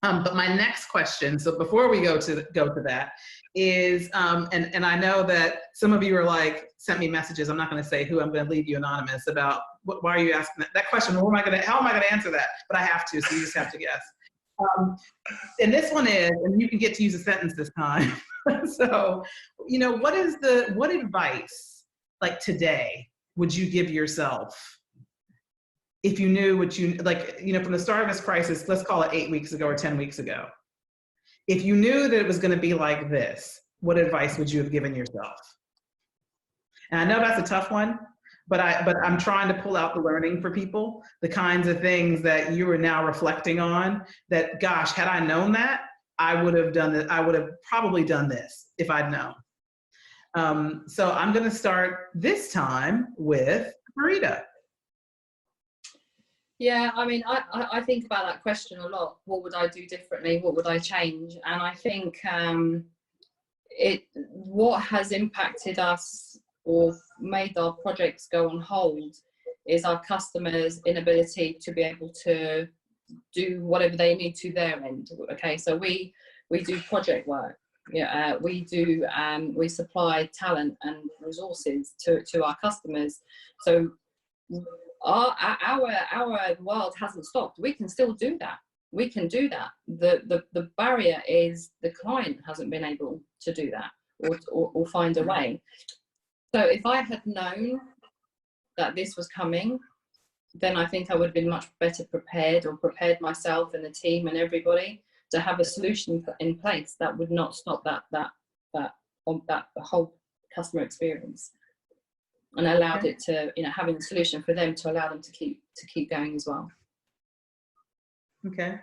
But my next question, so before we go to that, is, and I know that some of you are like, sent me messages, I'm not gonna say who, I'm gonna leave you anonymous, about why are you asking that question? How am I gonna answer that? But I have to, so you just have to guess. And this one is, and you can get to use a sentence this time. So, you know, what advice, like today, would you give yourself if you knew what you, like, you know, from the start of this crisis, let's call it 8 weeks ago or 10 weeks ago, if you knew that it was gonna be like this, what advice would you have given yourself? And I know that's a tough one, but I'm trying to pull out the learning for people, the kinds of things that you are now reflecting on, that, gosh, had I known that, I would have done it. I would have probably done this if I'd known. So I'm gonna start this time with Marita. Yeah, I mean, I think about that question a lot. What would I do differently? What would I change? And I think what has impacted us or made our projects go on hold is our customers' inability to be able to do whatever they need to their end. Okay, so we do project work. Yeah, we supply talent and resources to our customers. So our world hasn't stopped. We can still do that. We can do that. The barrier is the client hasn't been able to do that or find a way. So if I had known that this was coming, then I think I would have been much better prepared, or prepared myself and the team and everybody to have a solution in place that would not stop that whole customer experience, and allowed it to, you know, having a solution for them to allow them to keep going as well. Okay.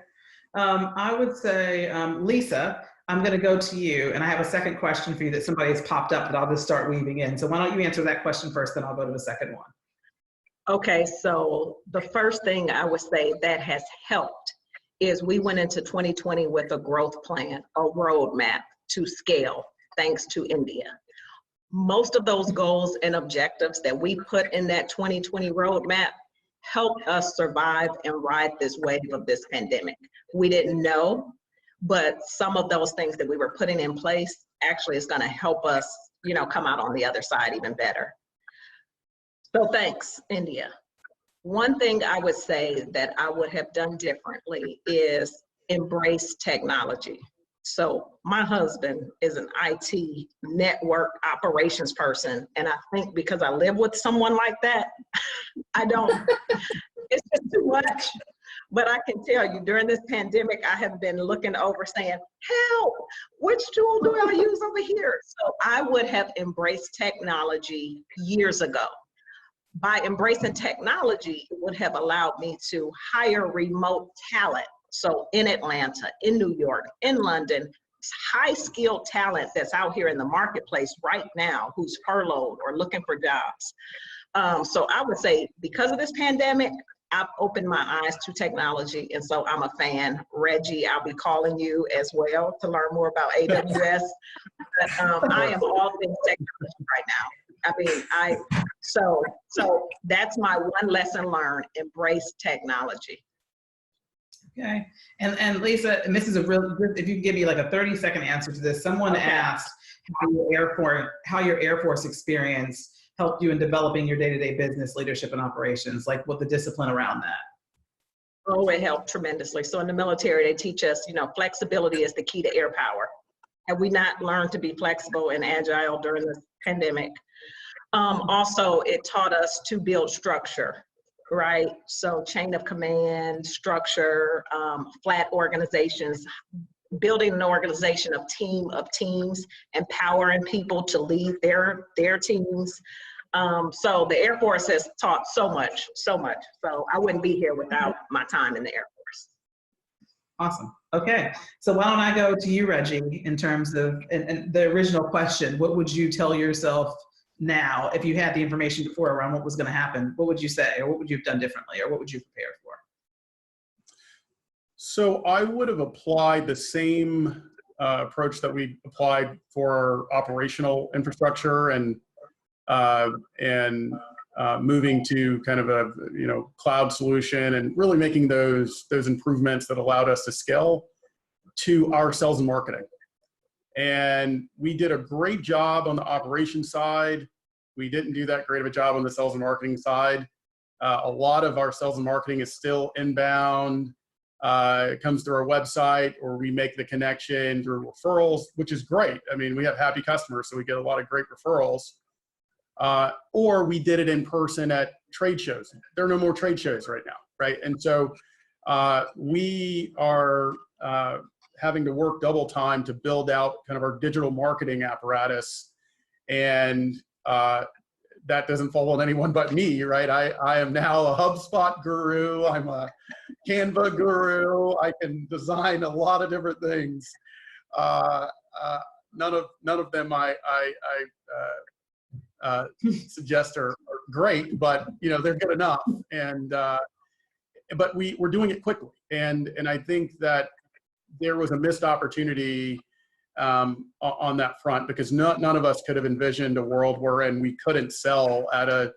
I would say, Lisa, I'm going to go to you, and I have a second question for you that somebody has popped up that I'll just start weaving in. So why don't you answer that question first, then I'll go to the second one. Okay, so the first thing I would say that has helped is we went into 2020 with a growth plan, a roadmap to scale, thanks to India. Most of those goals and objectives that we put in that 2020 roadmap helped us survive and ride this wave of this pandemic. We didn't know, but some of those things that we were putting in place actually is going to help us, you know, come out on the other side even better. So thanks, India. One thing I would say that I would have done differently is embrace technology. So my husband is an IT network operations person, and I think because I live with someone like that, I don't, it's just too much. But I can tell you, during this pandemic, I have been looking over saying, help, which tool do I use over here? So I would have embraced technology years ago. By embracing technology, it would have allowed me to hire remote talent. So in Atlanta, in New York, in London, high skilled talent that's out here in the marketplace right now who's furloughed or looking for jobs. So I would say, because of this pandemic, I've opened my eyes to technology, and so I'm a fan. Reggie, I'll be calling you as well to learn more about AWS. But I am all things technology right now. I mean, so that's my one lesson learned: embrace technology. Okay, and Lisa, and this is a real good, if you could give me like a 30-second answer to this. Someone asked how your Air Force experience helped you in developing your day-to-day business leadership and operations, like what the discipline around that. Oh, it helped tremendously. So in the military, they teach us, you know, flexibility is the key to air power. Have we not learned to be flexible and agile during this pandemic? Also, it taught us to build structure, right? So chain of command, structure, flat organizations, building an organization of teams, empowering people to lead their teams. So the Air Force has taught so much. So I wouldn't be here without my time in the Air Force. Awesome. Okay, so why don't I go to you, Reggie, in terms of and the original question, what would you tell yourself now if you had the information before around what was going to happen? What would you say, or what would you have done differently, or what would you prepare for? So I would have applied the same approach that we applied for our operational infrastructure and moving to kind of a cloud solution and really making those improvements that allowed us to scale to our sales and marketing. And we did a great job on the operations side. We didn't do that great of a job on the sales and marketing side. A lot of our sales and marketing is still inbound. It comes through our website, or we make the connection through referrals, which is great. I mean, we have happy customers, so we get a lot of great referrals. Or we did it in person at trade shows. There are no more trade shows right now, right? And so we are having to work double time to build out kind of our digital marketing apparatus. And that doesn't fall on anyone but me, right? I am now a HubSpot guru. I'm a Canva guru. I can design a lot of different things. None of them I suggest are great, but they're good enough. And but we're doing it quickly, and I think that there was a missed opportunity on that front, because none of us could have envisioned a world wherein we couldn't sell at a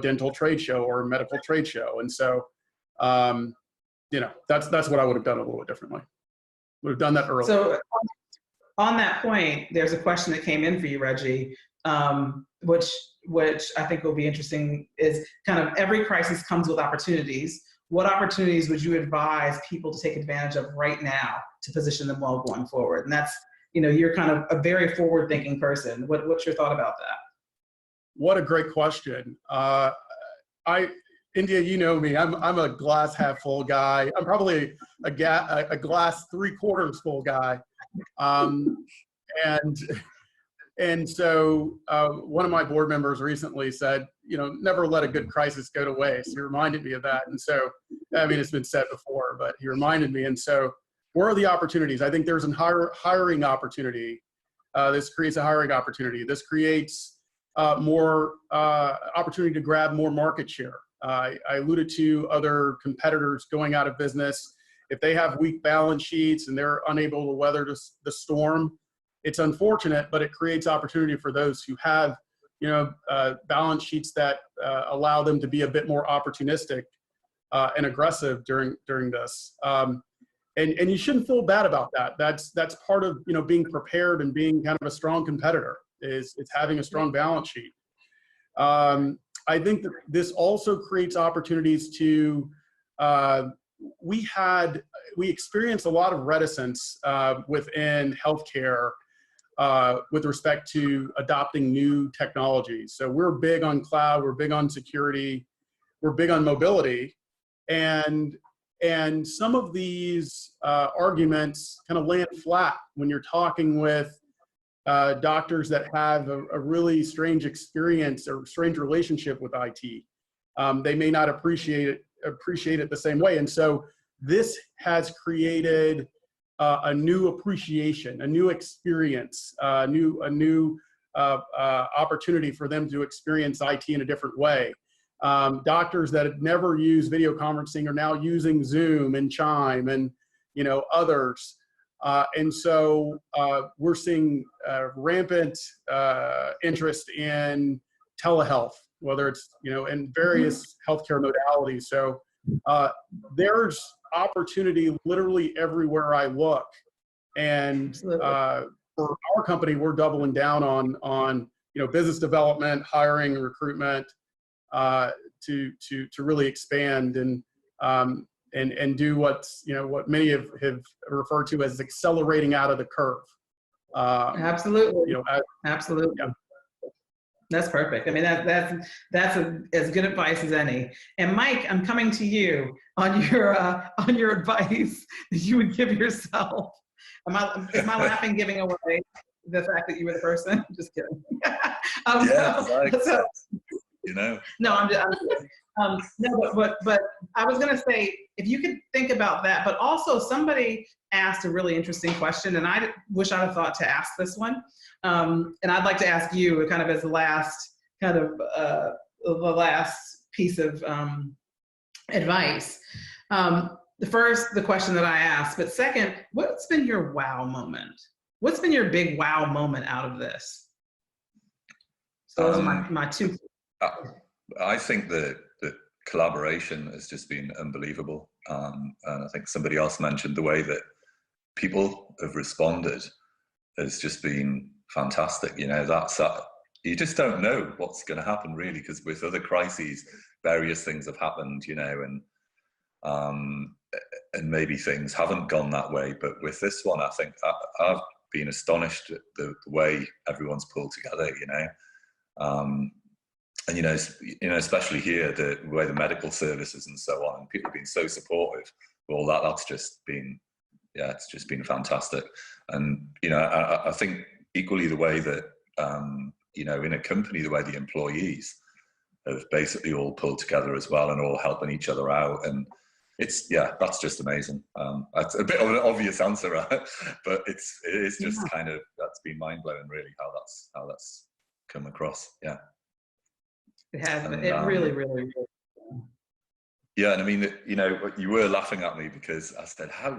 dental trade show or a medical trade show. And so that's what I would have done a little bit differently. Would have done that earlier. So on that point, there's a question that came in for you, Reggie, which I think will be interesting, is kind of every crisis comes with opportunities. What opportunities would you advise people to take advantage of right now to position them well going forward? And that's, you're kind of a very forward-thinking person. What's your thought about that? What a great question. India, you know me. I'm a glass half full guy. I'm probably a glass 3/4 full guy. And so one of my board members recently said, never let a good crisis go to waste. He reminded me of that. And so, I mean, it's been said before, but he reminded me. And so, where are the opportunities? I think there's a hiring opportunity. This creates a hiring opportunity. This creates more opportunity to grab more market share. I alluded to other competitors going out of business. If they have weak balance sheets and they're unable to weather the storm, it's unfortunate, but it creates opportunity for those who have, balance sheets that allow them to be a bit more opportunistic and aggressive during this. And you shouldn't feel bad about that. That's part of being prepared and being kind of a strong competitor. It's having a strong balance sheet. I think that this also creates opportunities to. We experienced a lot of reticence within healthcare with respect to adopting new technologies. So we're big on cloud, we're big on security, we're big on mobility, and some of these arguments kind of land flat when you're talking with doctors that have a really strange experience or strange relationship with IT. They may not appreciate it the same way, and so this has created a new appreciation, a new experience, a new opportunity for them to experience IT in a different way. Doctors that had never used video conferencing are now using Zoom and Chime and others, and so we're seeing rampant interest in telehealth, whether it's in various healthcare modalities. So there's opportunity literally everywhere I look, and for our company, we're doubling down on business development, hiring, recruitment, to really expand and do what's what many have referred to as accelerating out of the curve. Absolutely. Absolutely. Yeah. That's perfect. I mean, that's as good advice as any. And Mike, I'm coming to you on your advice that you would give yourself. Is my laughing giving away the fact that you were the person? Just kidding. No, I'm just no, but I was going to say, if you could think about that, but also somebody asked a really interesting question, and I wish I'd have thought to ask this one. And I'd like to ask you kind of as the last piece of advice. The question that I asked, but second, what's been your wow moment? What's been your big wow moment out of this? So those are my two. I think that collaboration has just been unbelievable. And I think somebody else mentioned the way that people have responded has just been fantastic. You know, you just don't know what's going to happen really, because with other crises, various things have happened, you know, and maybe things haven't gone that way. But with this one, I think I've been astonished at the way everyone's pulled together, you know. And, you know, especially here, the way the medical services and so on, and people have been so supportive of all that. That's just been, yeah, it's just been fantastic. And, you know, I think equally the way that, you know, in a company, the way the employees have basically all pulled together as well and all helping each other out. And it's, yeah, that's just amazing. That's a bit of an obvious answer, right? But it is just kind of, that's been mind blowing really, how that's come across. Yeah. It has, And, it really, really. yeah, and I mean, you know, you were laughing at me because I said, I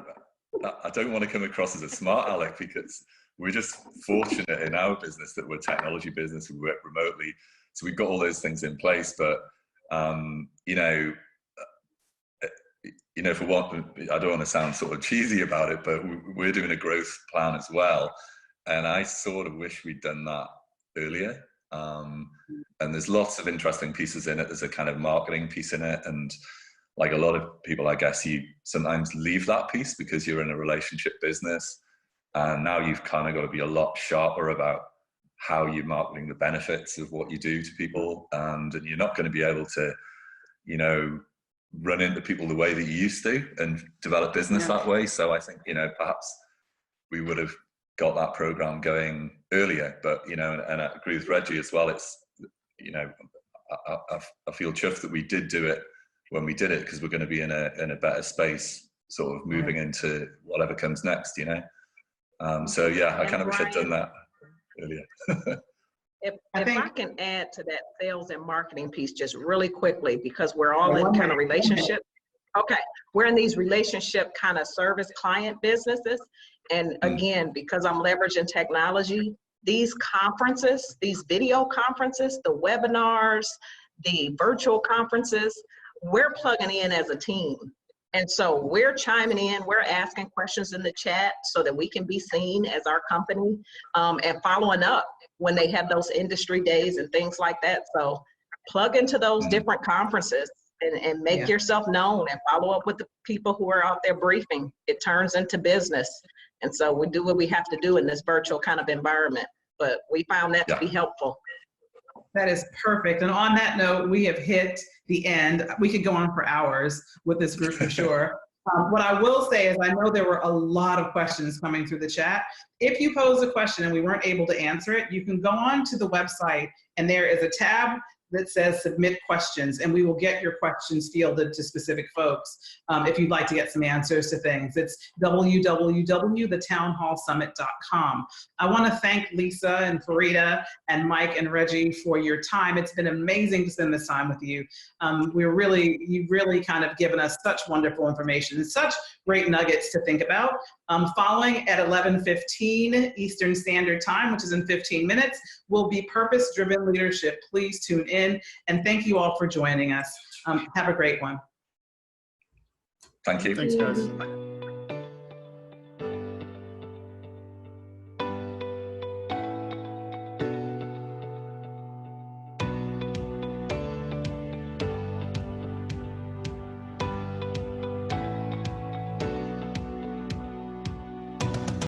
don't want to come across as a smart aleck, because we're just fortunate in our business that we're a technology business, we work remotely. So we've got all those things in place. But, you know, for one, I don't want to sound sort of cheesy about it, but we're doing a growth plan as well. And I sort of wish we'd done that earlier. And there's lots of interesting pieces in it. There's a kind of marketing piece in it. And like a lot of people, I guess, you sometimes leave that piece because you're in a relationship business. And now you've kind of got to be a lot sharper about how you're marketing the benefits of what you do to people. And you're not going to be able to, you know, run into people the way that you used to and develop business that way. So I think, you know, perhaps we would have got that program going earlier. But, you know, and I agree with Reggie as well. It's, you know, I feel chuffed that we did do it when we did it, because we're going to be in a better space sort of moving into whatever comes next, you know. So yeah, I kind of wish I'd done that earlier. If I can add to that sales and marketing piece just really quickly, because we're all in kind of relationship. Okay, we're in these relationship kind of service client businesses. And again, because I'm leveraging technology, these conferences, these video conferences, the webinars, the virtual conferences, we're plugging in as a team. And so we're chiming in, we're asking questions in the chat so that we can be seen as our company, and following up when they have those industry days and things like that. So plug into those different conferences and make yourself known and follow up with the people who are out there briefing. It turns into business. And so we do what we have to do in this virtual kind of environment, but we found that to be helpful. That is perfect. And on that note, we have hit the end. We could go on for hours with this group for sure. What I will say is I know there were a lot of questions coming through the chat. If you pose a question and we weren't able to answer it, you can go on to the website and there is a tab that says submit questions, and we will get your questions fielded to specific folks if you'd like to get some answers to things. It's www.thetownhallsummit.com. I want to thank Lisa and Farida and Mike and Reggie for your time. It's been amazing to spend this time with you. You've really kind of given us such wonderful information and such great nuggets to think about. Following at 11:15 Eastern Standard Time, which is in 15 minutes, will be Purpose-Driven Leadership. Please tune in, and thank you all for joining us. Have a great one. Thank you. Thanks, guys.